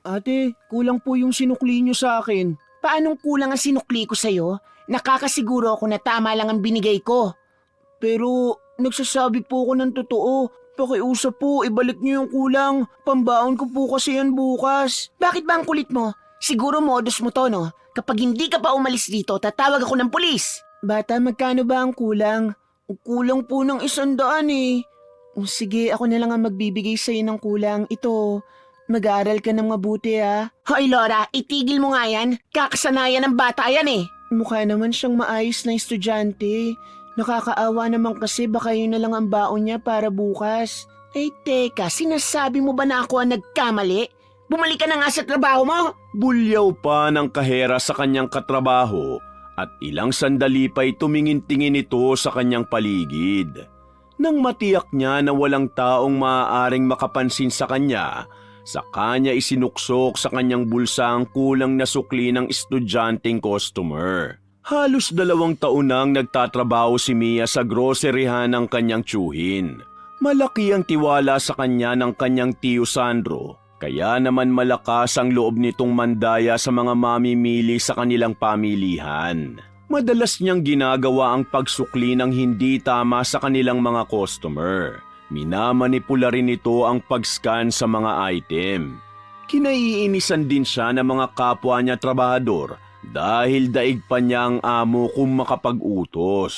Ate, kulang po yung sinukli niyo sa akin. Paanong kulang ang sinukli ko sa'yo? Nakakasiguro ako na tama lang ang binigay ko. Pero nagsasabi po ako ng totoo. Pakiusap po, ibalik niyo yung kulang. Pambaon ko po kasi yan bukas. Bakit ba ang kulit mo? Siguro modus mo to, no? Kapag hindi ka pa umalis dito, tatawag ako ng pulis. Bata, magkano ba ang kulang? Kulang po ng 100 eh. Sige, ako na lang ang magbibigay sa'yo ng kulang. Ito, mag-aaral ka ng mabuti ah. Hoy Laura, itigil mo nga yan. Kakasanayan ng bata yan eh. Mukha naman siyang maayos na estudyante. Nakakaawa naman kasi baka yun na lang ang baon niya para bukas. Eh teka, sinasabi mo ba na ako ang nagkamali? Bumalik ka na nga sa trabaho mo. Bulyaw pa ng kahera sa kanyang katrabaho at ilang sandali pa'y tumingin-tingin ito sa kanyang paligid. Nang matiyak niya na walang taong maaaring makapansin sa kanya, saka niya isinuksok sa kanyang bulsa ang kulang na sukli ng estudyanteng customer. Halos 2 taon nang nagtatrabaho si Mia sa groceryhan ng kanyang tiyuhin. Malaki ang tiwala sa kanya ng kanyang tiyo Sandro, kaya naman malakas ang loob nitong mandaya sa mga mamimili sa kanilang pamilihan. Madalas niyang ginagawa ang pagsukli ng hindi tama sa kanilang mga customer. Minamanipula rin ito ang pag-scan sa mga item. Kinaiinisan din siya ng mga kapwa niya trabahador dahil daig pa niya ang amo kung makapag-utos.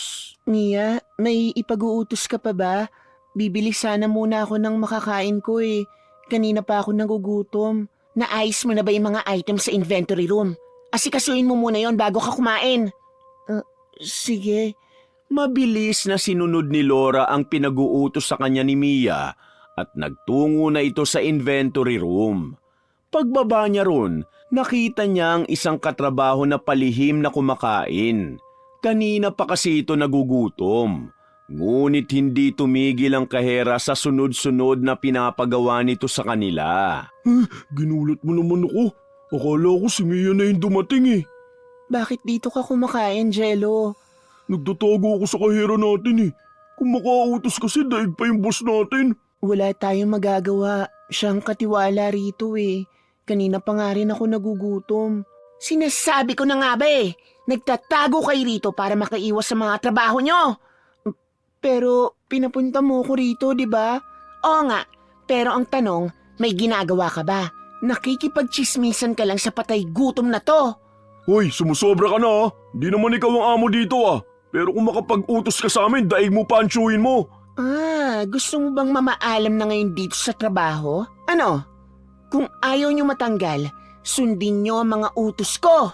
Mia, may ipag-uutos ka pa ba? Bibili sana muna ako ng makakain ko eh. Kanina pa ako nagugutom. Naayos mo na ba yung mga items sa inventory room? Asikasuin mo muna yon bago ka kumain. Sige. Mabilis na sinunod ni Laura ang pinag-uutos sa kanya ni Mia at nagtungo na ito sa inventory room. Pagbaba niya ron, nakita niya ang isang katrabaho na palihim na kumakain. Kanina pa kasi ito nagugutom. Ngunit hindi tumigil ang kahera sa sunod-sunod na pinapagawa nito sa kanila. Ginulat mo naman ako. Akala ko si Mia na yung dumating eh. Bakit dito ka kumakain, Jello? Nagtatago ako sa kahera natin eh. Kung makautos kasi daig pa yung boss natin. Wala tayong magagawa. Siyang katiwala rito eh. Kanina pa nga rin ako nagugutom. Sinasabi ko na nga ba eh. Nagtatago kayo rito para makaiwas sa mga trabaho nyo. Pero pinapunta mo ko rito, di ba? Oo nga, pero ang tanong, may ginagawa ka ba? Nakikipagchismisan ka lang sa patay gutom na to. Hoy, sumusobra ka na ah. Di naman ikaw ang amo dito ah. Pero kung makapag-utos ka sa amin, daig mo pa ang tiyuhin mo. Gusto mo bang mamaalam na ngayon dito sa trabaho? Ano? Kung ayaw nyo matanggal, sundin nyo ang mga utos ko.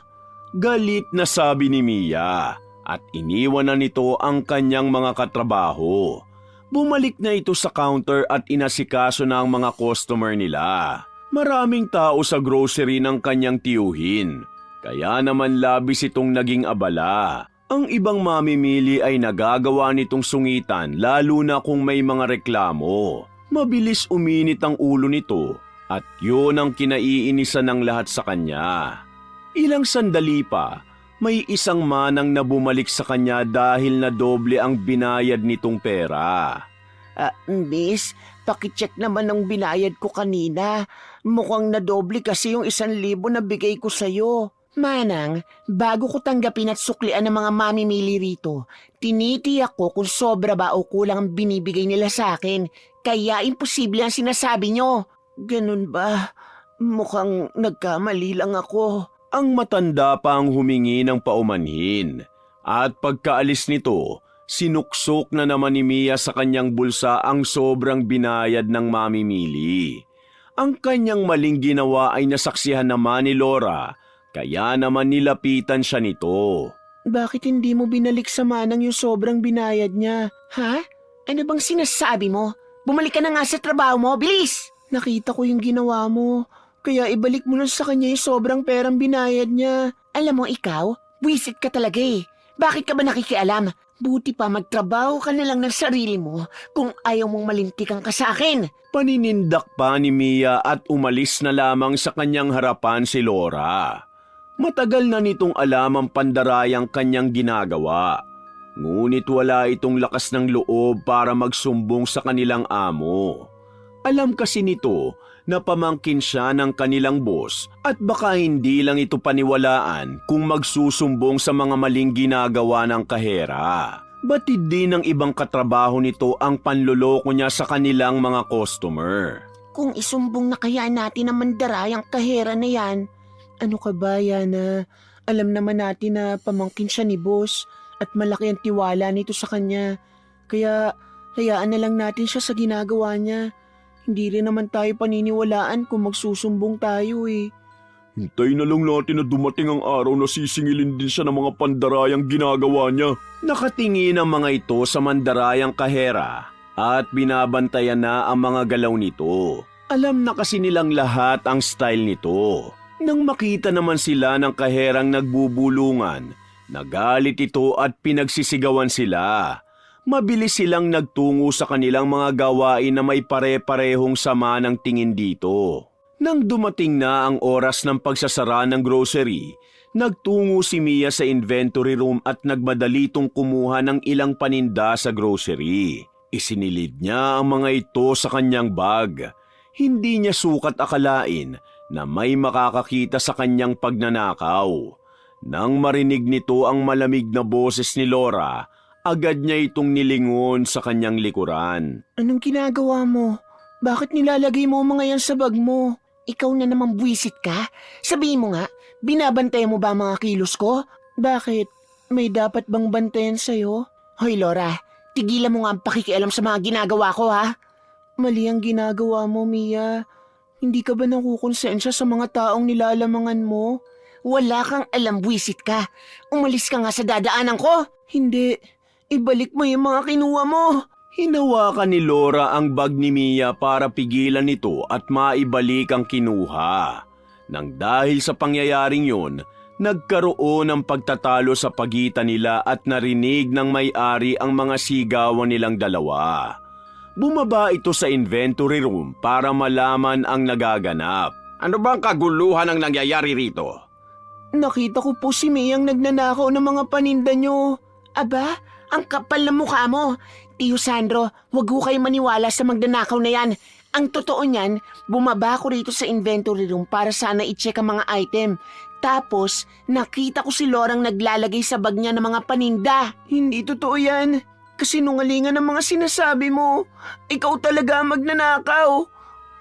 Galit na sabi ni Mia at iniwan na nito ang kanyang mga katrabaho. Bumalik na ito sa counter at inasikaso na ang mga customer nila. Maraming tao sa grocery ng kanyang tiyuhin, kaya naman labis itong naging abala. Ang ibang mamimili ay nagagawa nitong sungitan lalo na kung may mga reklamo. Mabilis uminit ang ulo nito at yun ang kinaiinisan ng lahat sa kanya. Ilang sandali pa, may isang manang na bumalik sa kanya dahil na doble ang binayad nitong pera. Miss, pakicheck naman ang binayad ko kanina. Mukhang nadoble kasi yung 1,000 na bigay ko sa'yo. Manang, bago ko tanggapin at suklian ng mga mamimili rito, tinitiyak ko kung sobra ba o kulang ang binibigay nila sa akin. Kaya imposible ang sinasabi nyo. Ganun ba? Mukhang nagkamali lang ako. Ang matanda pa ang humingi ng paumanhin. At pagkaalis nito, sinuksok na naman ni Mia sa kanyang bulsa ang sobrang binayad ng mamimili. Ang kanyang maling ginawa ay nasaksihan naman ni Laura, kaya naman nilapitan siya nito. Bakit hindi mo binalik sa manang yung sobrang binayad niya? Ha? Ano bang sinasabi mo? Bumalik ka na nga sa trabaho mo, bilis! Nakita ko yung ginawa mo. Kaya ibalik mo na sa kanya yung sobrang perang binayad niya. Alam mo ikaw, buwisit ka talaga eh. Bakit ka ba nakikialam? Buti pa magtrabaho ka na lang ng sarili mo kung ayaw mong malintikan ka sa akin. Paninindak pa ni Mia at umalis na lamang sa kanyang harapan si Laura. Matagal na nitong alam ang pandarayang kanyang ginagawa. Ngunit wala itong lakas ng loob para magsumbong sa kanilang amo. Alam kasi nito na pamangkin siya ng kanilang boss at baka hindi lang ito paniwalaan kung magsusumbong sa mga maling ginagawa ng kahera. Batid din ng ibang katrabaho nito ang panloloko niya sa kanilang mga customer. Kung isumbong na kaya natin ang mandarayang kahera na yan. Ano ka ba, Yana? Alam naman natin na pamangkin siya ni boss at malaki ang tiwala nito sa kanya. Kaya hayaan na lang natin siya sa ginagawa niya. Hindi rin naman tayo paniniwalaan kung magsusumbong tayo eh. Hintay na lang natin na dumating ang araw na sisingilin din siya ng mga pandarayang ginagawa niya. Nakatingin ang mga ito sa mandarayang kahera at binabantayan na ang mga galaw nito. Alam na kasi nilang lahat ang style nito. Nang makita naman sila ng kaherang nagbubulungan, nagalit ito at pinagsisigawan sila. Mabilis silang nagtungo sa kanilang mga gawain na may pare-parehong sama ng tingin dito. Nang dumating na ang oras ng pagsasara ng grocery, nagtungo si Mia sa inventory room at nagmadalitong kumuha ng ilang paninda sa grocery. Isinilid niya ang mga ito sa kanyang bag. Hindi niya sukat akalain na may makakakita sa kanyang pagnanakaw. Nang marinig nito ang malamig na boses ni Laura, agad niya itong nilingon sa kanyang likuran. Anong ginagawa mo? Bakit nilalagay mo mga yan sa bag mo? Ikaw na naman buwisit ka? Sabihin mo nga, binabantayan mo ba ang mga kilos ko? Bakit? May dapat bang bantayan sa'yo? Hoy Laura, tigilan mo nga ang pakikialam sa mga ginagawa ko ha? Mali ang ginagawa mo, Mia. Hindi ka ba nakukonsensya sa mga taong nilalamangan mo? Wala kang alam, buwisit ka. Umalis ka nga sa dadaanan ko. Hindi. Ibalik mo yung mga kinuha mo. Hinawakan ni Laura ang bag ni Mia para pigilan ito at maibalik ang kinuha. Nang dahil sa pangyayaring yun, nagkaroon ng pagtatalo sa pagitan nila at narinig ng may-ari ang mga sigawan nilang dalawa. Bumaba ito sa inventory room para malaman ang nagaganap. Ano bang kaguluhan ang nangyayari rito? Nakita ko po si Miyang nagnanakaw ng mga paninda nyo. Aba, ang kapal ng mukha mo. Tiyo Sandro, wag ho kayo maniwala sa magnanakaw na yan. Ang totoo niyan, bumaba ko rito sa inventory room para sana i-check ang mga item. Tapos, nakita ko si Lorang naglalagay sa bag niya ng mga paninda. Hindi totoo yan. Kasinungalingan ang mga sinasabi mo. Ikaw talaga magnanakaw.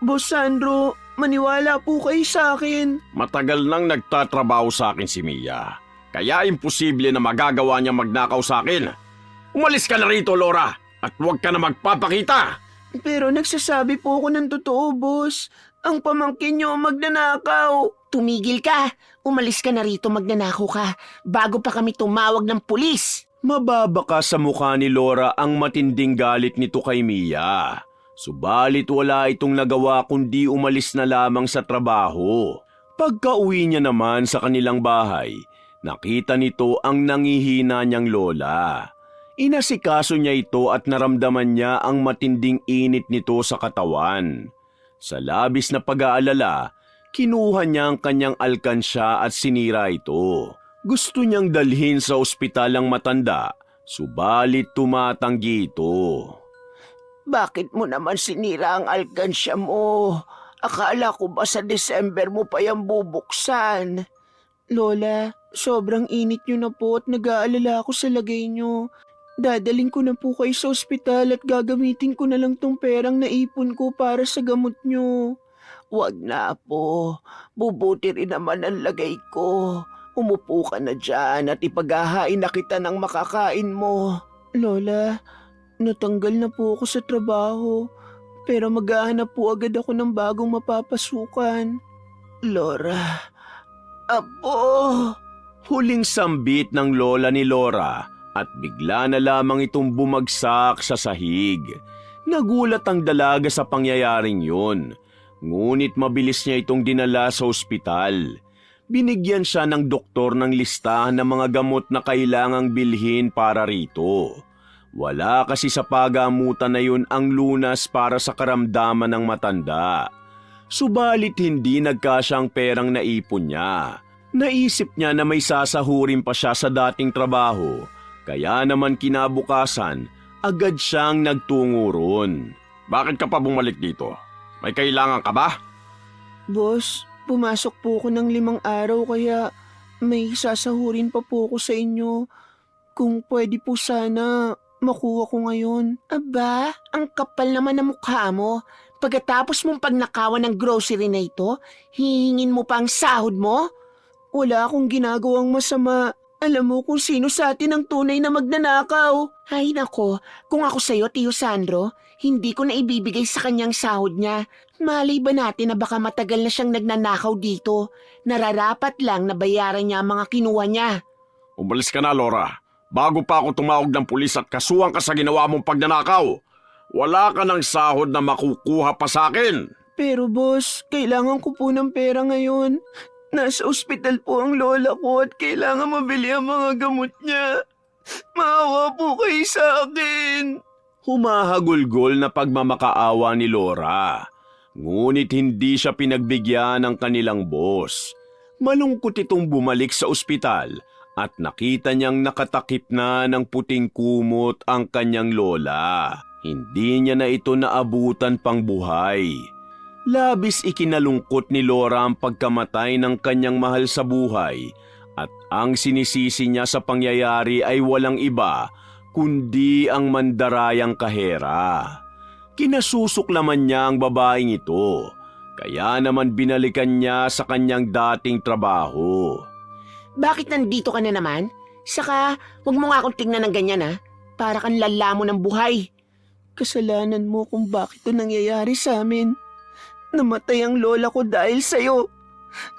Boss Sandro, maniwala po kayo sa akin. Matagal nang nagtatrabaho sa akin si Mia. Kaya imposible na magagawa niya magnakaw sa akin. Umalis ka na rito, Laura, at huwag ka na magpapakita. Pero nagsasabi po ako ng totoo, boss. Ang pamangkin niyo magnanakaw. Tumigil ka. Umalis ka na rito, magnanakaw ka. Bago pa kami tumawag ng pulis. Mababaka sa mukha ni Laura ang matinding galit nito kay Mia. Subalit wala itong nagawa kundi umalis na lamang sa trabaho. Pagka-uwi niya naman sa kanilang bahay, nakita nito ang nangihina niyang lola. Inasikaso niya ito at naramdaman niya ang matinding init nito sa katawan. Sa labis na pag-aalala, kinuha niya ang kanyang alkansya at sinira ito. Gusto niyang dalhin sa ospital ang matanda, subalit tumatanggi ito. Bakit mo naman sinira ang alkansya mo? Akala ko ba sa December mo pa yan bubuksan? Lola, sobrang init niyo na po at nag-aalala ako sa lagay niyo. Dadaling ko na po kayo sa ospital at gagamitin ko na lang tong perang naipon ko para sa gamot niyo. Wag na po. Bubuti rin naman ang lagay ko. Umupo ka na dyan at ipaghahain na kita ng makakain mo. Lola, natanggal na po ako sa trabaho. Pero maghahanap po agad ako ng bagong mapapasukan. Laura, Apo! Huling sambit ng lola ni Laura at bigla na lamang itong bumagsak sa sahig. Nagulat ang dalaga sa pangyayaring yun. Ngunit mabilis niya itong dinala sa ospital. Binigyan siya ng doktor ng listahan ng mga gamot na kailangang bilhin para rito. Wala kasi sa pagamutan na yun ang lunas para sa karamdaman ng matanda. Subalit hindi nagkasya ang perang naipon niya. Naisip niya na may sasahurin pa siya sa dating trabaho. Kaya naman kinabukasan, agad siyang nagtungo ron. Bakit ka pa bumalik dito? May kailangan ka ba? Boss, pumasok po ako ng 5 araw kaya may sasahurin pa po ako sa inyo. Kung pwede po sana, makuha ko ngayon. Aba, ang kapal naman ng mukha mo. Pagkatapos mong pagnakawan ng grocery na ito, hihingin mo pa ang sahod mo? Wala akong ginagawang masama. Alam mo kung sino sa atin ang tunay na magnanakaw. Ay nako, kung ako sa'yo, Tio Sandro, hindi ko na ibibigay sa kanyang sahod niya. Malay ba natin na baka matagal na siyang nagnanakaw dito? Nararapat lang na bayaran niya ang mga kinuha niya. Umalis ka na, Laura. Bago pa ako tumawag ng pulis at kasuhan ka sa ginawa mong pagnanakaw. Wala ka ng sahod na makukuha pa sa akin. Pero boss, kailangan ko po ng pera ngayon. Nasa ospital po ang lola ko at kailangan mabili ang mga gamot niya. Maawa po kayo sa akin. Humahagulgol na pagmamakaawa ni Laura. Ngunit hindi siya pinagbigyan ng kanilang boss. Malungkot itong bumalik sa ospital at nakita niyang nakatakip na ng puting kumot ang kanyang lola. Hindi niya na ito naabutan pang buhay. Labis ikinalungkot ni Laura ang pagkamatay ng kanyang mahal sa buhay at ang sinisisi niya sa pangyayari ay walang iba kundi ang mandarayang kahera. Kinasusuklaman niya ang babaeng ito, kaya naman binalikan niya sa kanyang dating trabaho. Bakit nandito ka na naman? Saka, huwag mo nga akong tingnan ng ganyan ha. Para kang lalamo ng buhay. Kasalanan mo kung bakit ito nangyayari sa amin. Namatay ang lola ko dahil sa'yo.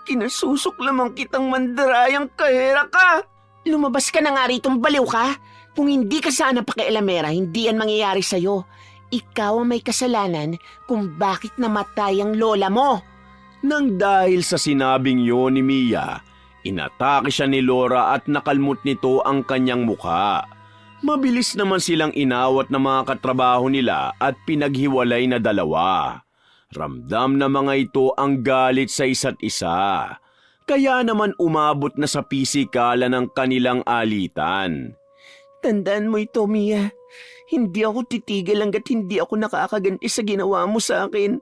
Kinasusuklaman kitang mandarayang kahera ka. Lumabas ka na nga ritong baliw ka. Kung hindi ka sana pakialamera, hindi yan mangyayari sa'yo. Ikaw ang may kasalanan kung bakit namatay ang lola mo. Nang dahil sa sinabing yon ni Mia, inatake siya ni Laura at nakalmot nito ang kanyang mukha. Mabilis naman silang inawat ng mga katrabaho nila at pinaghiwalay na dalawa. Ramdam na mga ito ang galit sa isa't isa. Kaya naman umabot na sa pisikala ng kanilang alitan. Tandaan mo ito, Mia. Hindi ako titigil hanggat hindi ako nakakaganti sa ginawa mo sa akin.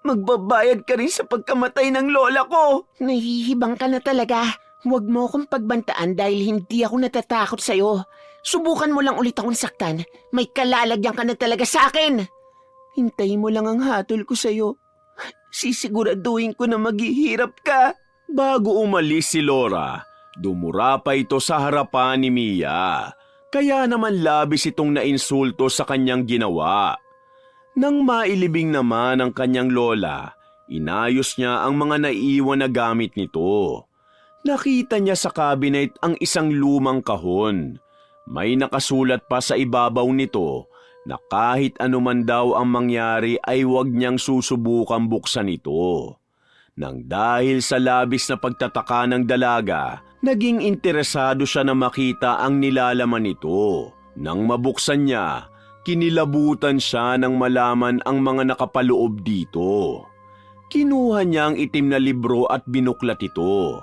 Magbabayad ka rin sa pagkamatay ng lola ko. Nahihibang ka na talaga. Huwag mo akong pagbantaan dahil hindi ako natatakot sa'yo. Subukan mo lang ulit akong saktan. May kalalagyan ka na talaga sa akin. Hintayin mo lang ang hatol ko sa'yo. Sisiguraduhin ko na maghihirap ka. Bago umalis si Laura, dumura pa ito sa harapan ni Mia. Kaya naman labis itong nainsulto sa kanyang ginawa. Nang mailibing naman ang kanyang lola, inayos niya ang mga naiiwan na gamit nito. Nakita niya sa cabinet ang isang lumang kahon. May nakasulat pa sa ibabaw nito na kahit anuman daw ang mangyari ay huwag niyang susubukang buksan ito. Nang dahil sa labis na pagtataka ng dalaga, naging interesado siya na makita ang nilalaman nito. Nang mabuksan niya, kinilabutan siya nang malaman ang mga nakapaloob dito. Kinuha niya ang itim na libro at binuklat ito.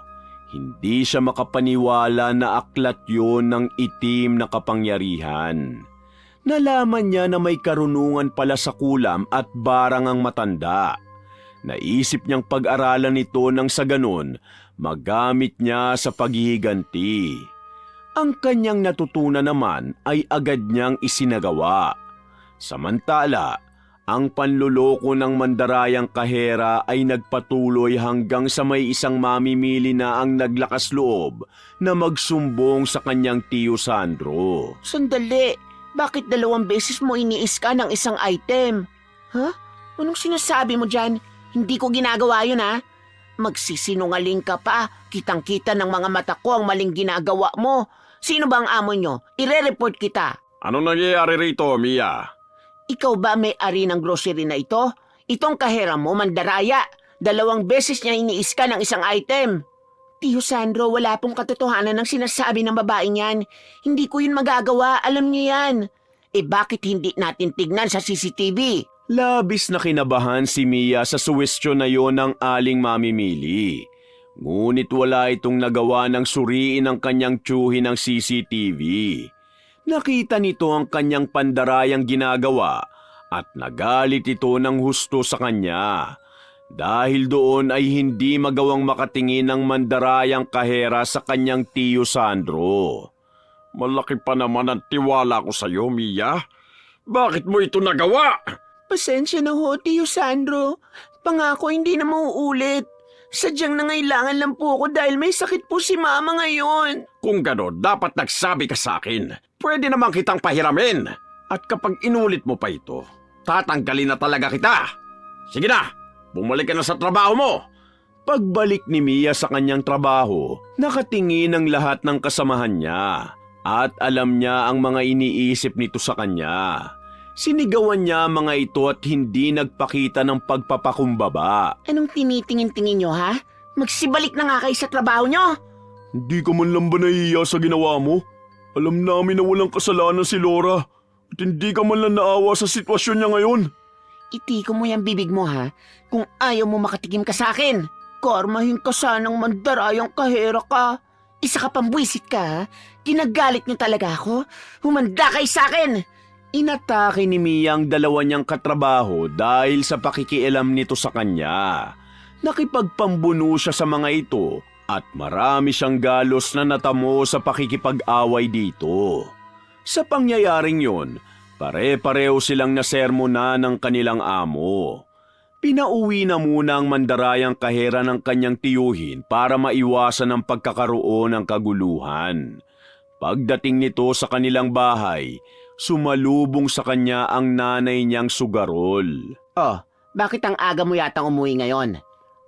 Hindi siya makapaniwala na aklat yun ng itim na kapangyarihan. Nalaman niya na may karunungan pala sa kulam at barang ang matanda. Naisip niyang pag-aralan ito nang sa ganon, magamit niya sa paghihiganti. Ang kanyang natutunan naman ay agad niyang isinagawa. Samantala, ang panluloko ng mandarayang kahera ay nagpatuloy hanggang sa may isang mamimili na ang naglakas loob na magsumbong sa kanyang Tio Sandro. Sandali, bakit 2 beses mo iniis ka ng isang item? Ha? Anong sinasabi mo dyan? Hindi ko ginagawa yun ha? Magsisinungaling ka pa. Kitang-kita ng mga mata ko ang maling ginagawa mo. Sino ba ang amo nyo? Ire-report kita. Anong nangyayari rito, Mia? Ikaw ba may-ari ng grocery na ito? Itong kahera mo, mandaraya. 2 beses niya iniis ka ng isang item. Tio Sandro, wala pong katotohanan ng sinasabi ng babaeng yan. Hindi ko yun magagawa, alam niyo yan. Bakit hindi natin tignan sa CCTV? Labis na kinabahan si Mia sa suwestyon na yon ng aling mamimili. Ngunit wala itong nagawa ng suriin ang kanyang tiyuhin ng CCTV. Nakita nito ang kanyang pandarayang ginagawa at nagalit ito ng husto sa kanya. Dahil doon ay hindi magawang makatingin ng mandarayang kahera sa kanyang tiyo Sandro. Malaki pa naman ang tiwala ko sa iyo, Mia. Bakit mo ito nagawa? Pasensya na ho, Tiyo Sandro. Pangako hindi na mauulit. Sadyang nangailangan lang po ako dahil may sakit po si Mama ngayon. Kung gano'n, dapat nagsabi ka sa akin. Pwede naman kitang pahiramin. At kapag inulit mo pa ito, tatanggalin na talaga kita. Sige na, bumalik ka na sa trabaho mo. Pagbalik ni Mia sa kanyang trabaho, nakatingin ang lahat ng kasamahan niya at alam niya ang mga iniisip nito sa kanya. Sinigawan niya mga ito at hindi nagpakita ng pagpapakumbaba. Anong tinitingin-tingin nyo, ha? Magsibalik na nga kayo sa trabaho nyo. Hindi ka man lang ba nahihiya sa ginawa mo? Alam namin na walang kasalanan si Laura at hindi ka man lang naawa sa sitwasyon niya ngayon. Itiko mo yung bibig mo, ha? Kung ayaw mo makatikim ka sa akin. Karmahin ka sanang mandarayang kahera ka. Isa ka pang buwisit ka, ha? Ginagalit niyo talaga ako? Humanda kayo sa akin! Inatake ni Mia ang dalawa niyang katrabaho dahil sa pakikialam nito sa kanya. Nakipagpambuno siya sa mga ito at marami siyang galos na natamo sa pakikipag-away dito. Sa pangyayaring yon, pare-pareho silang nasermona ng kanilang amo. Pinauwi na muna ang mandarayang kahera ng kanyang tiyuhin para maiwasan ang pagkakaroon ng kaguluhan. Pagdating nito sa kanilang bahay, sumalubong sa kanya ang nanay niyang sugarol. Oh, bakit ang aga mo yatang umuwi ngayon?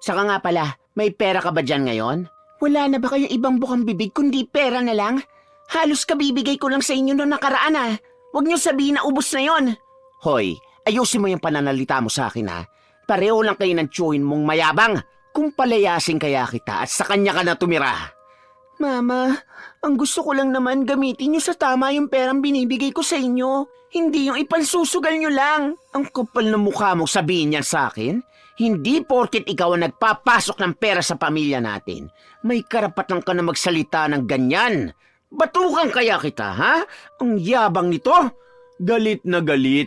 Saka nga pala, may pera ka ba dyan ngayon? Wala na ba kayong ibang bukang bibig kundi pera na lang? Halos kabibigay ko lang sa inyo noong nakaraan ah. Huwag niyo sabihin na ubos na yon. Hoy, ayusin mo yung pananalita mo sa akin, ha? Pareho lang kayo ng tiyuhin mong mayabang. Kung palayasin kaya kita at sa kanya ka na tumira. Mama, ang gusto ko lang naman gamitin niyo sa tama yung perang binibigay ko sa inyo. Hindi yung ipansusugal niyo lang. Ang kapal na mukha mong sabihin yan sa akin? Hindi porket ikaw ang nagpapasok ng pera sa pamilya natin. May karapatan ka na magsalita ng ganyan. Batukan kaya kita, ha? Ang yabang nito. Galit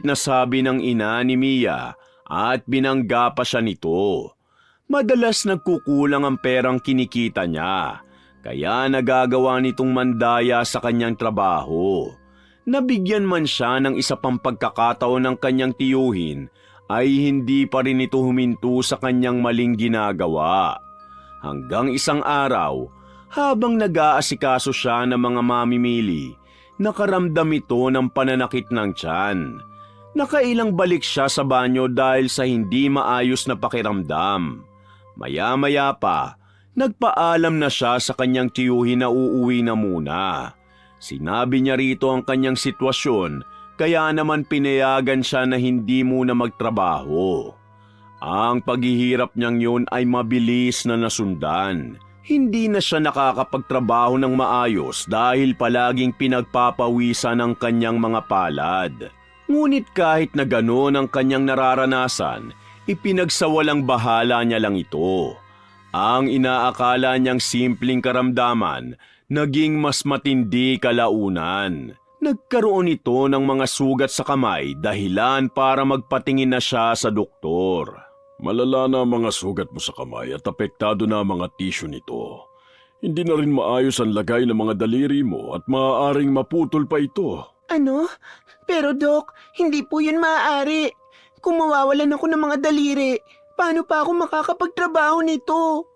na sabi ng ina ni Mia at binangga pa siya nito. Madalas nagkukulang ang perang kinikita niya. Kaya nagagawa nitong mandaya sa kanyang trabaho. Nabigyan man siya ng isa pang pagkakataon ng kanyang tiyuhin, ay hindi pa rin ito huminto sa kanyang maling ginagawa. Hanggang isang araw, habang nag-aasikaso siya ng mga mamimili, nakaramdam ito ng pananakit ng tiyan. Nakailang balik siya sa banyo dahil sa hindi maayos na pakiramdam. Maya-maya pa, nagpaalam na siya sa kanyang tiyuhin na uuwi na muna. Sinabi niya rito ang kanyang sitwasyon, kaya naman pinayagan siya na hindi muna magtrabaho. Ang paghihirap niyang yun ay mabilis na nasundan. Hindi na siya nakakapagtrabaho ng maayos dahil palaging pinagpapawisan ang kanyang mga palad. Ngunit kahit na gano'n ang kanyang nararanasan, ipinagsawalang bahala niya lang ito. Ang inaakala niyang simpleng karamdaman, naging mas matindi kalaunan. Nagkaroon ito ng mga sugat sa kamay dahilan para magpatingin na siya sa doktor. Malala na ang mga sugat mo sa kamay at apektado na ang mga tissue nito. Hindi na rin maayos ang lagay ng mga daliri mo at maaaring maputol pa ito. Ano? Pero Dok, hindi po yun maaari. Kung mawawalan ako ng mga daliri, paano pa ako makakapagtrabaho nito?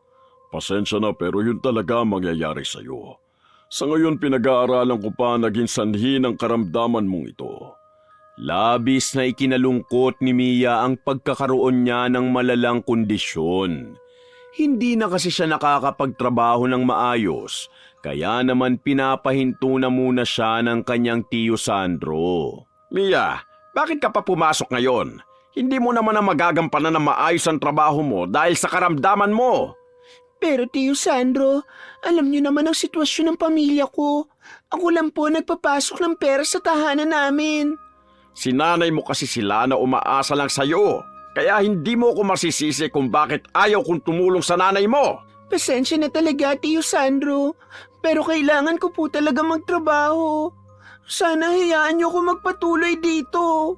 Pasensya na pero yun talaga ang mangyayari sa'yo. Sa ngayon pinag-aaralan ko pa naging sanhi ng karamdaman mong ito. Labis na ikinalungkot ni Mia ang pagkakaroon niya ng malalang kondisyon. Hindi na kasi siya nakakapagtrabaho ng maayos, kaya naman pinapahinto na muna siya ng kanyang tiyo Sandro. Mia, bakit ka pa pumasok ngayon? Hindi mo naman na magagampanan na maayos ang trabaho mo dahil sa karamdaman mo. Pero Tiyo Sandro, alam niyo naman ang sitwasyon ng pamilya ko. Ako lang po nagpapasok ng pera sa tahanan namin. Sinanay mo kasi sila na umaasa lang sa'yo. Kaya hindi mo ko masisisi kung bakit ayaw kong tumulong sa nanay mo. Pasensya na talaga, Tiyo Sandro. Pero kailangan ko po talaga magtrabaho. Sana hayaan niyo ko magpatuloy dito.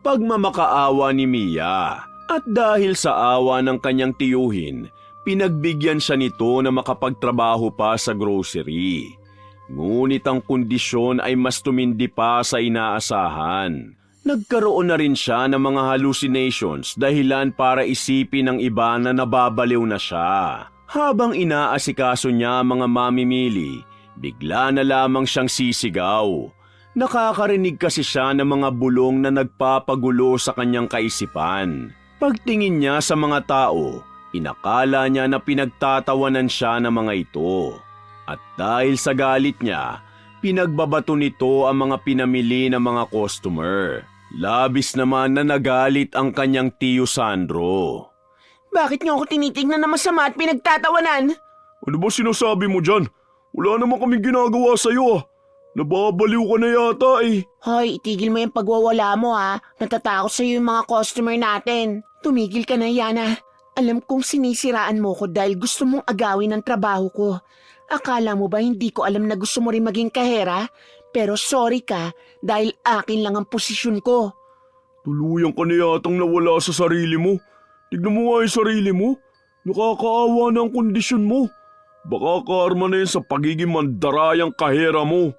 Pagmamakaawa ni Mia, At dahil sa awa ng kanyang tiyuhin, pinagbigyan siya nito na makapagtrabaho pa sa grocery. Ngunit ang kondisyon ay mas tumindi pa sa inaasahan. Nagkaroon na rin siya ng mga hallucinations dahilan para isipin ng iba na nababaliw na siya. Habang inaasikaso niya ang mga mamimili, bigla na lamang siyang sisigaw. Nakakarinig kasi siya ng mga bulong na nagpapagulo sa kanyang kaisipan. Pagtingin niya sa mga tao, inakala niya na pinagtatawanan siya ng mga ito. At dahil sa galit niya, pinagbabato nito ang mga pinamili ng mga customer. Labis naman na nagalit ang kanyang tiyo Sandro. Bakit niyo ako tinitingnan na masama at pinagtatawanan? Ano ba sinasabi mo dyan? Wala naman kaming ginagawa sa'yo. Nababaliw ka na yata eh. Hoy, itigil mo yung pagwawala mo ha. Natatakot sa'yo yung mga customer natin. Tumigil ka na, Yana. Alam kong sinisiraan mo ko dahil gusto mong agawin ang trabaho ko. Akala mo ba hindi ko alam na gusto mo rin maging kahera? Pero sorry ka dahil akin lang ang posisyon ko. Tuluyan ka na yatang nawala sa sarili mo. Tignan mo nga yung sarili mo. Nakakaawa na ang kondisyon mo. Baka karma na yan sa pagiging mandarayang kahera mo.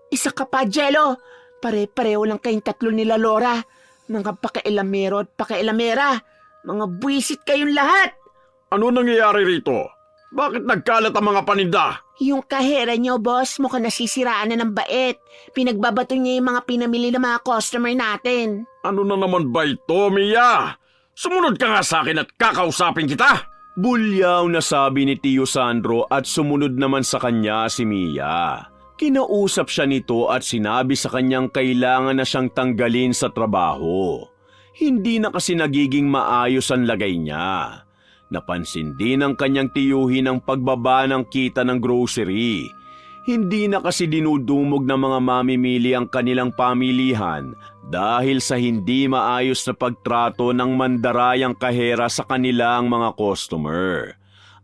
Isa ka pa, Jello. Pare-pareho lang kayong tatlo nila, Laura. Mga pakailamero at pakailamera. Mga buwisit kayong lahat. Ano nangyayari rito? Bakit nagkalat ang mga paninda? Yung kahera niyo, boss, mukhang nasisiraan na ng bait. Pinagbabato niya yung mga pinamili ng mga customer natin. Ano na naman ba ito, Mia? Sumunod ka nga sa akin at kakausapin kita. Bulyaw na sabi ni Tio Sandro at sumunod naman sa kanya si Mia. Kinausap siya nito at sinabi sa kanyang kailangan na siyang tanggalin sa trabaho. Hindi na kasi nagiging maayos ang lagay niya. Napansin din ng kanyang tiyuhin ang pagbaba ng kita ng grocery. Hindi na kasi dinudumog ng mga mamimili ang kanilang pamilihan dahil sa hindi maayos na pagtrato ng mandarayang kahera sa kanilang mga customer.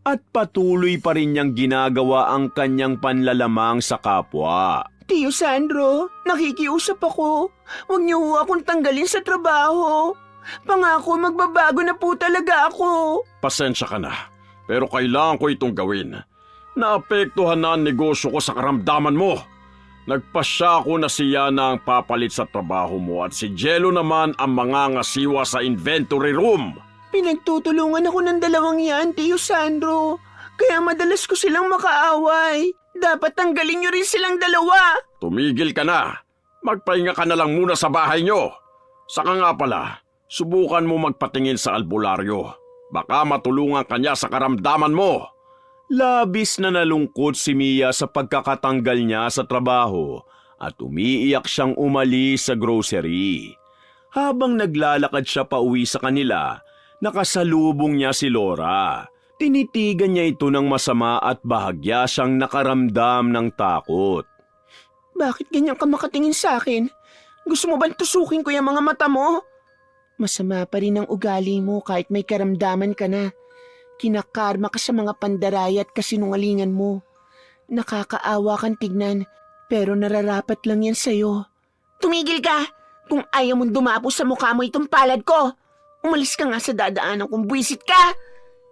At patuloy pa rin niyang ginagawa ang kanyang panlalamang sa kapwa. Tio Sandro, nakikiusap ako. Huwag niyo ho akong tanggalin sa trabaho. Pangako, magbabago na po talaga ako. Pasensya ka na, pero kailangan ko itong gawin. Naapektuhan na ang negosyo ko sa karamdaman mo. Nagpasya ako na siya na ang papalit sa trabaho mo at si Jello naman ang mangangasiwa sa inventory room. Pinagtutulungan ako ng dalawang yan, Tio Sandro. Kaya madalas ko silang makaaway. Dapat tanggalin niyo rin silang dalawa. Tumigil ka na. Magpahinga ka na lang muna sa bahay nyo. Saka nga pala, subukan mo magpatingin sa albularyo. Baka matulungan ka niya sa karamdaman mo. Labis na nalungkot si Mia sa pagkakatanggal niya sa trabaho at umiiyak siyang umalis sa grocery. Habang naglalakad siya pauwi sa kanila, nakasalubong niya si Laura. Tinitigan niya ito ng masama at bahagya siyang nakaramdam ng takot. Bakit ganyan ka makatingin sa akin? Gusto mo bang tusukin ko yung mga mata mo? Masama pa rin ang ugali mo kahit may karamdaman ka na. Kinakarma ka sa mga pandaraya at kasinungalingan mo. Nakakaawa kang tignan, pero nararapat lang yan sa'yo. Tumigil ka! Kung ayaw mong dumapo sa mukha mo itong palad ko, umalis ka nga sa dadaanan kung buwisit ka!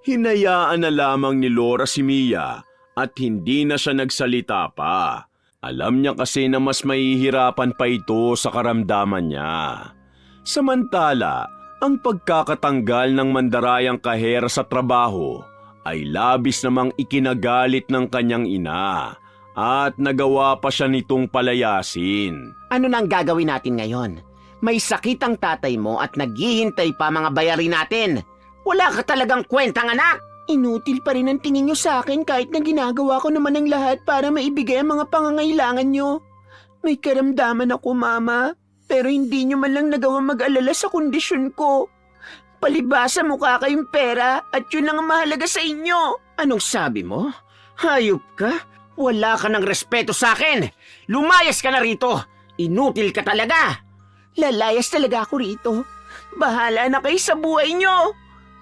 Hinayaan na lamang ni Laura si Mia at hindi na siya nagsalita pa. Alam niya kasi na mas mahihirapan pa ito sa karamdaman niya. Samantala, ang pagkakatanggal ng mandarayang kahera sa trabaho ay labis namang ikinagalit ng kanyang ina at nagawa pa siya nitong palayasin. Ano nang gagawin natin ngayon? May sakit ang tatay mo at naghihintay pa mga bayarin natin. Wala ka talagang kwentang anak! Inutil pa rin ang tingin nyo sa akin kahit na ginagawa ko naman ang lahat para maibigay ang mga pangangailangan nyo. May karamdaman ako, Mama. Pero hindi nyo man lang nagawang mag-alala sa kondisyon ko. Palibasa mukha kayong pera at yun lang ang mahalaga sa inyo. Anong sabi mo? Hayop ka? Wala ka ng respeto sa akin. Lumayas ka na rito. Inutil ka talaga. Lalayas talaga ako rito. Bahala na kayo sa buhay nyo.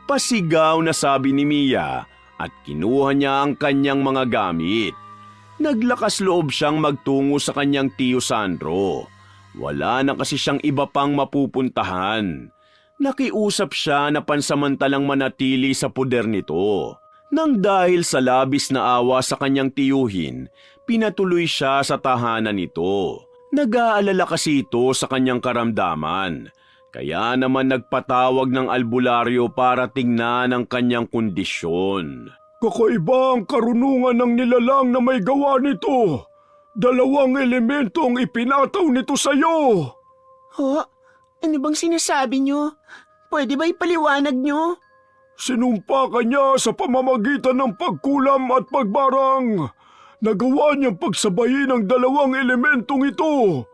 Pasigaw na sabi ni Mia at kinuha niya ang kanyang mga gamit. Naglakas loob siyang magtungo sa kanyang tiyo Sandro. Wala na kasi siyang iba pang mapupuntahan. Nakiusap siya na pansamantalang manatili sa poder nito. Nang dahil sa labis na awa sa kanyang tiyuhin, pinatuloy siya sa tahanan nito. Nag-aalala kasi ito sa kanyang karamdaman. Kaya naman nagpatawag ng albularyo para tingnan ang kanyang kondisyon. Kakaiba ang karunungan ng nilalang na may gawa nito. 2 elemento ang ipinataw nito sa'yo. Ho? Ano bang sinasabi nyo? Pwede ba ipaliwanag nyo? Sinumpa ka niya sa pamamagitan ng pagkulam at pagbarang. Nagawa niyang pagsabayin ang 2 elementong ito.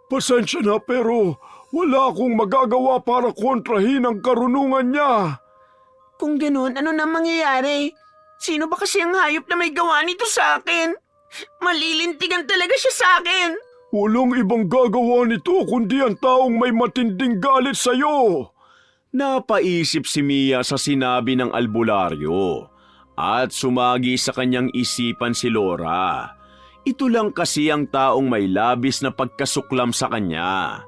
Pasensya na pero wala akong magagawa para kontrahin ang karunungan niya. Kung ganun, ano na mangyayari? Sino ba kasi ang hayop na may gawa nito sa akin? Malilintigan talaga siya sa akin. Walang ibang gagawa nito kundi ang taong may matinding galit sa'yo. Napaisip si Mia sa sinabi ng albularyo at sumagi sa kanyang isipan si Laura. Ito lang kasi ang taong may labis na pagkasuklam sa kanya.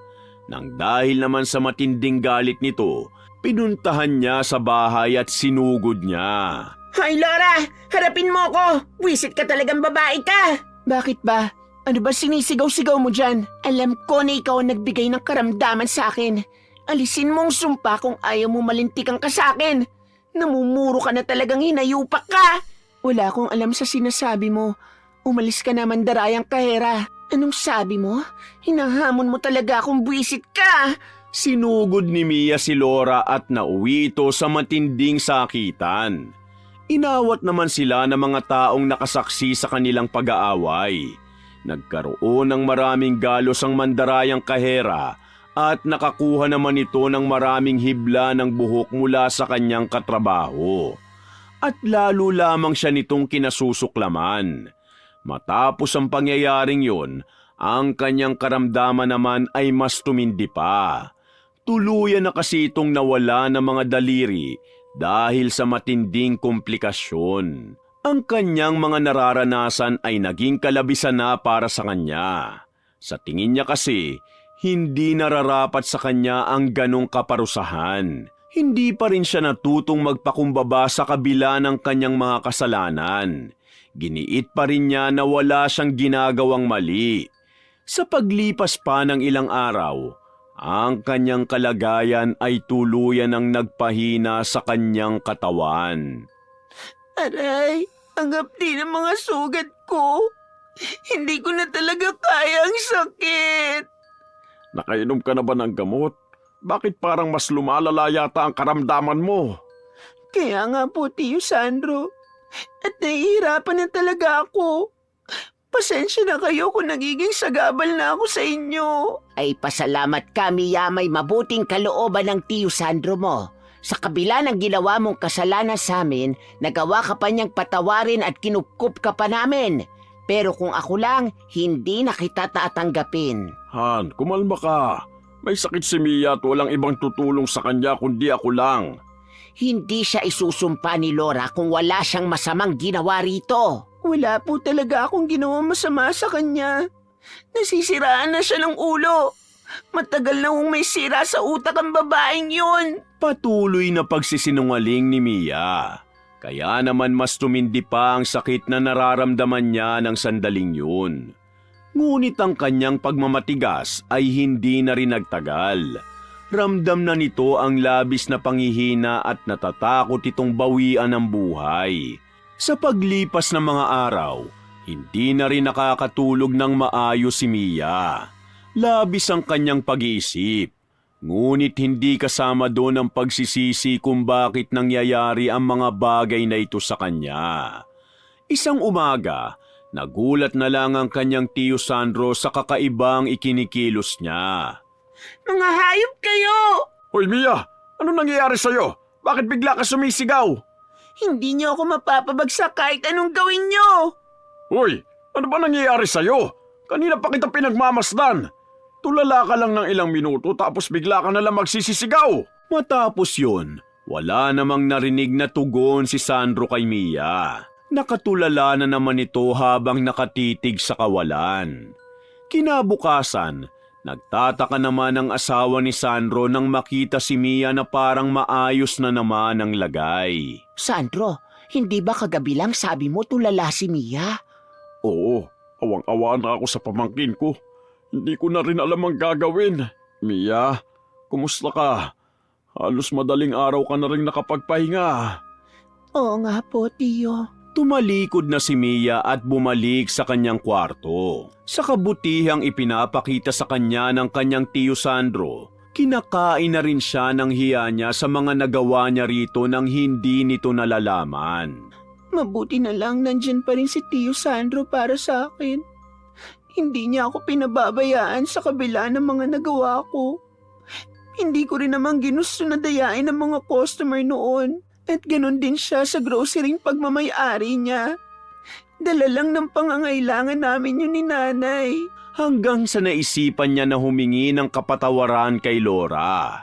Nang dahil naman sa matinding galit nito, pinuntahan niya sa bahay at sinugod niya. Hay Laura! Harapin mo ko! Wisit ka talagang babae ka! Bakit ba? Ano ba sinisigaw-sigaw mo dyan? Alam ko na ikaw ang nagbigay ng karamdaman sa akin. Alisin mong sumpa kung ayaw mo malintikan ka sa akin. Namumuro ka na talagang hinayupak ka. Wala akong alam sa sinasabi mo. Umalis ka naman darayang kahera. Anong sabi mo? Hinahamon mo talaga akong buwisit ka. Sinugod ni Mia si Laura at nauwi ito sa matinding sakitan. Inawat naman sila ng mga taong nakasaksi sa kanilang pag-aaway. Nagkaroon ng maraming galos ang mandarayang kahera at nakakuha naman ito ng maraming hibla ng buhok mula sa kanyang katrabaho. At lalo lamang siya nitong kinasusuklaman. Matapos ang pangyayaring yun, ang kanyang karamdaman naman ay mas tumindi pa. Tuluyan na kasi itong nawala ng mga daliri dahil sa matinding komplikasyon. Ang kanyang mga nararanasan ay naging kalabisan na para sa kanya. Sa tingin niya kasi, hindi nararapat sa kanya ang ganong kaparusahan. Hindi pa rin siya natutong magpakumbaba sa kabila ng kanyang mga kasalanan. Giniit pa rin niya na wala siyang ginagawang mali. Sa paglipas pa ng ilang araw, ang kanyang kalagayan ay tuluyan ang nagpahina sa kanyang katawan. Aray, ang hapdi ng mga sugat ko. Hindi ko na talaga kaya ang sakit. Nakainom ka na ba ng gamot? Bakit parang mas lumalala yata ang karamdaman mo? Kaya nga po, Tiyo Sandro. At nahihirapan na talaga ako. Pasensya na kayo kung nagiging sagabal na ako sa inyo. Ay pasalamat ka, Mia, may mabuting kalooban ng Tiyo Sandro mo. Sa kabila ng ginawa mong kasalanan sa amin, nagawa ka pa niyang patawarin at kinupkup ka pa namin. Pero kung ako lang, hindi na kita tatanggapin. Han, kumalma ka. May sakit si Mia at walang ibang tutulong sa kanya kundi ako lang. Hindi siya isusumpa ni Laura kung wala siyang masamang ginawa rito. Wala po talaga akong ginawang masama sa kanya. Nasisiraan na siya ng ulo. Matagal na hong may sira sa utak ang babaeng yun. Patuloy na pagsisinungaling ni Mia. Kaya naman mas tumindi pa ang sakit na nararamdaman niya ng sandaling yun. Ngunit ang kanyang pagmamatigas ay hindi na rin nagtagal. Ramdam na nito ang labis na panghihina at natatakot itong bawian ng buhay. Sa paglipas ng mga araw, hindi na rin nakakatulog ng maayos si Mia. Labis ang kanyang pag-iisip. Ngunit hindi kasama doon ang pagsisisi kung bakit nangyayari ang mga bagay na ito sa kanya. Isang umaga, nagulat na lang ang kanyang Tiyo Sandro sa kakaibang ikinikilos niya. Mga hayop kayo! Hoy Mia, ano nangyayari sa'yo? Bakit bigla ka sumisigaw? Hindi niyo ako mapapabagsak kahit anong gawin niyo! Hoy, ano ba nangyayari sa'yo? Kanina pa kita pinagmamasdan. Tulala ka lang ng ilang minuto tapos bigla ka nalang magsisisigaw. Matapos yun, wala namang narinig na tugon si Sandro kay Mia. Nakatulala na naman ito habang nakatitig sa kawalan. Kinabukasan, Nagtataka naman ang asawa ni Sandro nang makita si Mia na parang maayos na naman ang lagay. Sandro, hindi ba kagabi lang sabi mo tulala si Mia? Oo, awang-awa na ako sa pamangkin ko. Hindi ko na rin alam ang gagawin. Mia, kumusta ka? Halos madaling araw ka na rin nakapagpahinga. Oo nga po, Tiyo. Tumalikod na si Mia at bumalik sa kanyang kwarto. Sa kabutihang ipinapakita sa kanya ng kanyang tiyo Sandro, kinakain na rin siya ng hiya niya sa mga nagawa niya rito nang hindi nito nalalaman. Mabuti na lang nandyan pa rin si Tiyo Sandro para sa akin. Hindi niya ako pinababayaan sa kabila ng mga nagawa ko. Hindi ko rin naman ginusto na dayain ng mga customer noon. At ganun din siya sa groceryng pagmamay-ari niya. Dala lang ng pangangailangan namin yun ni Nanay. Hanggang sa naisipan niya na humingi ng kapatawaran kay Laura.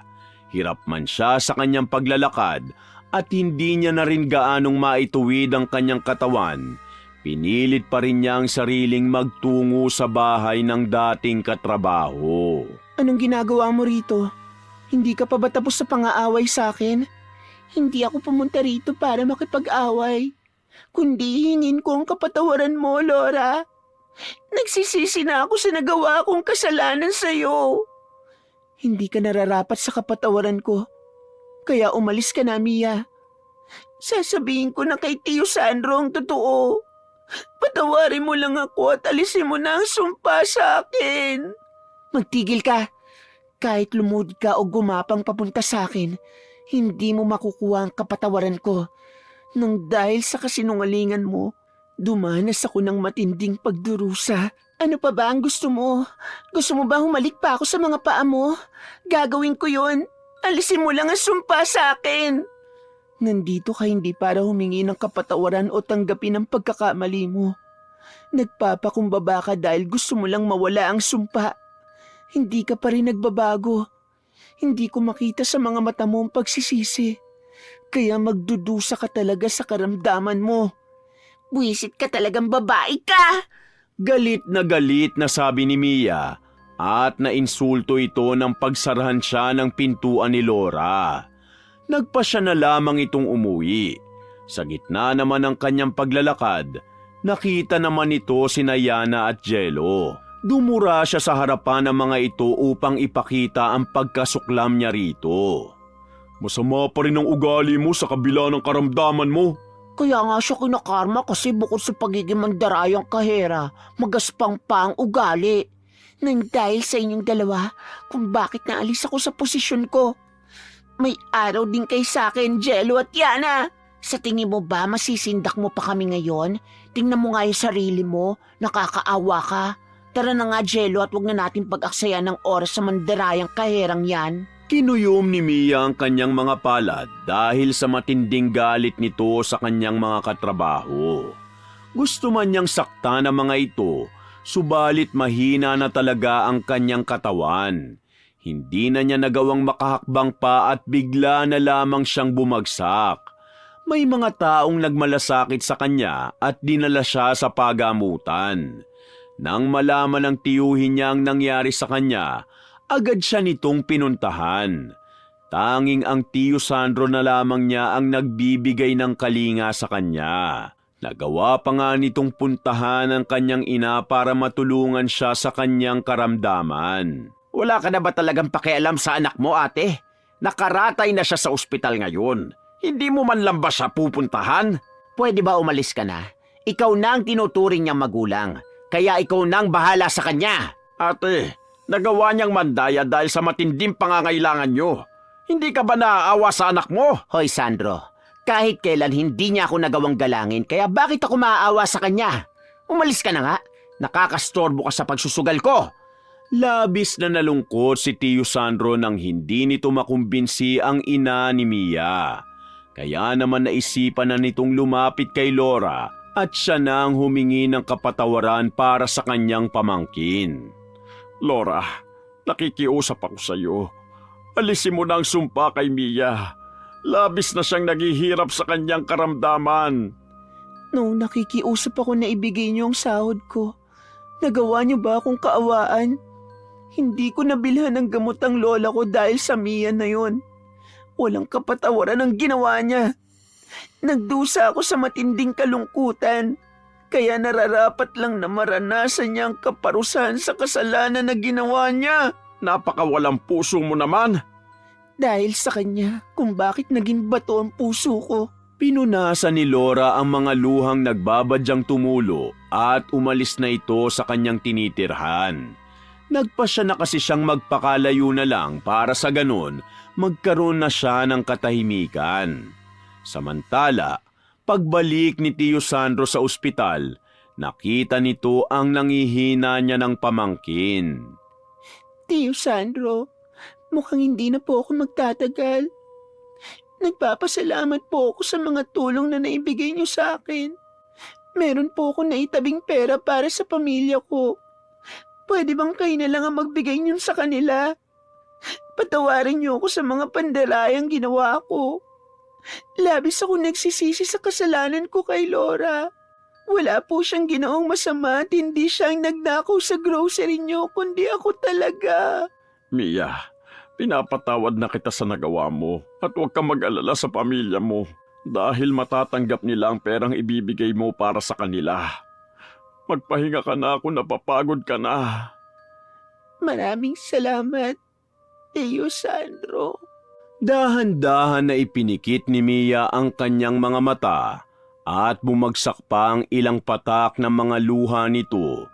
Hirap man siya sa kanyang paglalakad at hindi niya na rin gaanong maituwid ang kanyang katawan. Pinilit pa rin niya ang sariling magtungo sa bahay ng dating katrabaho. Anong ginagawa mo rito? Hindi ka pa ba tapos sa pang-aaway sa akin? Hindi ako pumunta rito para makipag-away. Kundi hingin ko ang kapatawaran mo, Laura. Nagsisisi na ako sa nagawa kong kasalanan sa'yo. Hindi ka nararapat sa kapatawaran ko. Kaya umalis ka na, Mia. Sasabihin ko na kay Tiyo Sandro ang totoo. Patawarin mo lang ako at alisin mo na ang sumpa sa akin. Magtigil ka. Kahit lumud ka o gumapang papunta sa akin, hindi mo makukuha ang kapatawaran ko. Nang dahil sa kasinungalingan mo, dumanas ako ng matinding pagdurusa. Ano pa ba ang gusto mo? Gusto mo ba humalik pa ako sa mga paa mo? Gagawin ko yon. Alisin mo lang ang sumpa sa akin. Nandito ka hindi para humingi ng kapatawaran o tanggapin ang pagkakamali mo. Nagpapakumbaba ka dahil gusto mo lang mawala ang sumpa. Hindi ka pa rin nagbabago. Hindi ko makita sa mga mata mo ang pagsisisi. Kaya magdudusa ka talaga sa karamdaman mo. Buwisit ka talagang babae ka! Galit na sabi ni Mia at nainsulto ito nang pagsarahan siya ng pintuan ni Laura. Nagpasya na lamang itong umuwi. Sa gitna naman ng kanyang paglalakad, nakita naman ito sina Yana at Jello. Dumura siya sa harapan ng mga ito upang ipakita ang pagkasuklam niya rito. Masama pa rin ang ugali mo sa kabila ng karamdaman mo. Kaya nga siya kinakarma kasi bukod sa pagiging mandarayang kahera, magaspang pa ang ugali. Nang dahil sa inyong dalawa kung bakit naalis ako sa posisyon ko. May araw din kay sa akin, Jello at Yana. Sa tingin mo ba masisindak mo pa kami ngayon? Tingnan mo nga yung sarili mo, nakakaawa ka. Tara na nga, Jello, at huwag na natin pag-aksaya ng oras sa mandarayang kaherang yan. Kinuyom ni Mia ang kanyang mga palad dahil sa matinding galit nito sa kanyang mga katrabaho. Gusto man niyang saktan ang mga ito, subalit mahina na talaga ang kanyang katawan. Hindi na niya nagawang makahakbang pa at bigla na lamang siyang bumagsak. May mga taong nagmalasakit sa kanya at dinala siya sa pagamutan. Nang malaman ng tiyuhin niya ang nangyari sa kanya, agad siya nitong pinuntahan. Tanging ang Tiyo Sandro na lamang niya ang nagbibigay ng kalinga sa kanya. Nagawa pa nga nitong puntahan ang kanyang ina para matulungan siya sa kanyang karamdaman. Wala ka na ba talagang pakialam sa anak mo, ate? Nakaratay na siya sa ospital ngayon. Hindi mo man lang ba siya pupuntahan? Pwede ba umalis ka na? Ikaw na ang tinuturing niyang magulang. Kaya ikaw nang bahala sa kanya. Ate, nagawa niyang mandaya dahil sa matinding pangangailangan niyo. Hindi ka ba naaawa sa anak mo? Hoy Sandro, kahit kailan hindi niya ako nagawang galangin, kaya bakit ako maaawa sa kanya? Umalis ka na nga. Nakakastorbo ka sa pagsusugal ko. Labis na nalungkot si Tiyo Sandro nang hindi nito makumbinsi ang ina ni Mia. Kaya naman naisipan na nitong lumapit kay Laura at siya na ang humingi ng kapatawaran para sa kanyang pamangkin. Laura, nakikiusap ako sa iyo. Alisin mo na ang sumpa kay Mia. Labis na siyang naghihirap sa kanyang karamdaman. Nung nakikiusap ako na ibigay niyo ang sahod ko, nagawa niyo ba akong kaawaan? Hindi ko nabilhan ng gamot ang lola ko dahil sa Mia na yon. Walang kapatawaran ang ginawa niya. Nagdusa ako sa matinding kalungkutan. Kaya nararapat lang na maranasan niya ang kaparusahan sa kasalanan na ginawa niya. Napakawalang puso mo naman. Dahil sa kanya kung bakit naging bato ang puso ko. Pinunasan ni Laura ang mga luhang nagbabadyang tumulo at umalis na ito sa kanyang tinitirhan. Nagpasya na kasi siyang magpakalayo na lang para sa ganon magkaroon na siya ng katahimikan. Samantala, pagbalik ni Tio Sandro sa ospital, nakita nito ang nangihina niya ng pamangkin. Tio Sandro, mukhang hindi na po ako magtatagal. Nagpapasalamat po ako sa mga tulong na naibigay niyo sa akin. Meron po ako naitabing pera para sa pamilya ko. Pwede bang kayo na lang ang magbigay niyo sa kanila? Patawarin niyo ako sa mga pandalayang ginawa ko. Labis ako nagsisisi sa kasalanan ko kay Laura. Wala po siyang ginaong masama at hindi siya ang nagnakaw sa grocery niyo, kundi ako talaga. Mia, pinapatawad na kita sa nagawa mo at huwag kang mag-alala sa pamilya mo dahil matatanggap nila ang perang ibibigay mo para sa kanila. Magpahinga ka na kung napapagod ka na. Maraming salamat, Tio Sandro. Dahan-dahan na ipinikit ni Mia ang kanyang mga mata at bumagsak pa ang ilang patak ng mga luha nito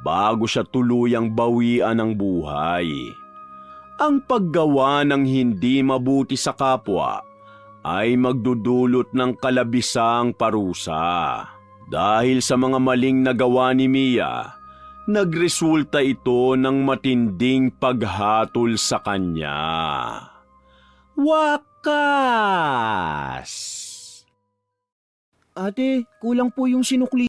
bago siya tuluyang bawian ng buhay. Ang paggawa ng hindi mabuti sa kapwa ay magdudulot ng kalabisang parusa. Dahil sa mga maling nagawa ni Mia, nagresulta ito ng matinding paghatol sa kanya. Wakas! Ate, kulang po yung sinukli.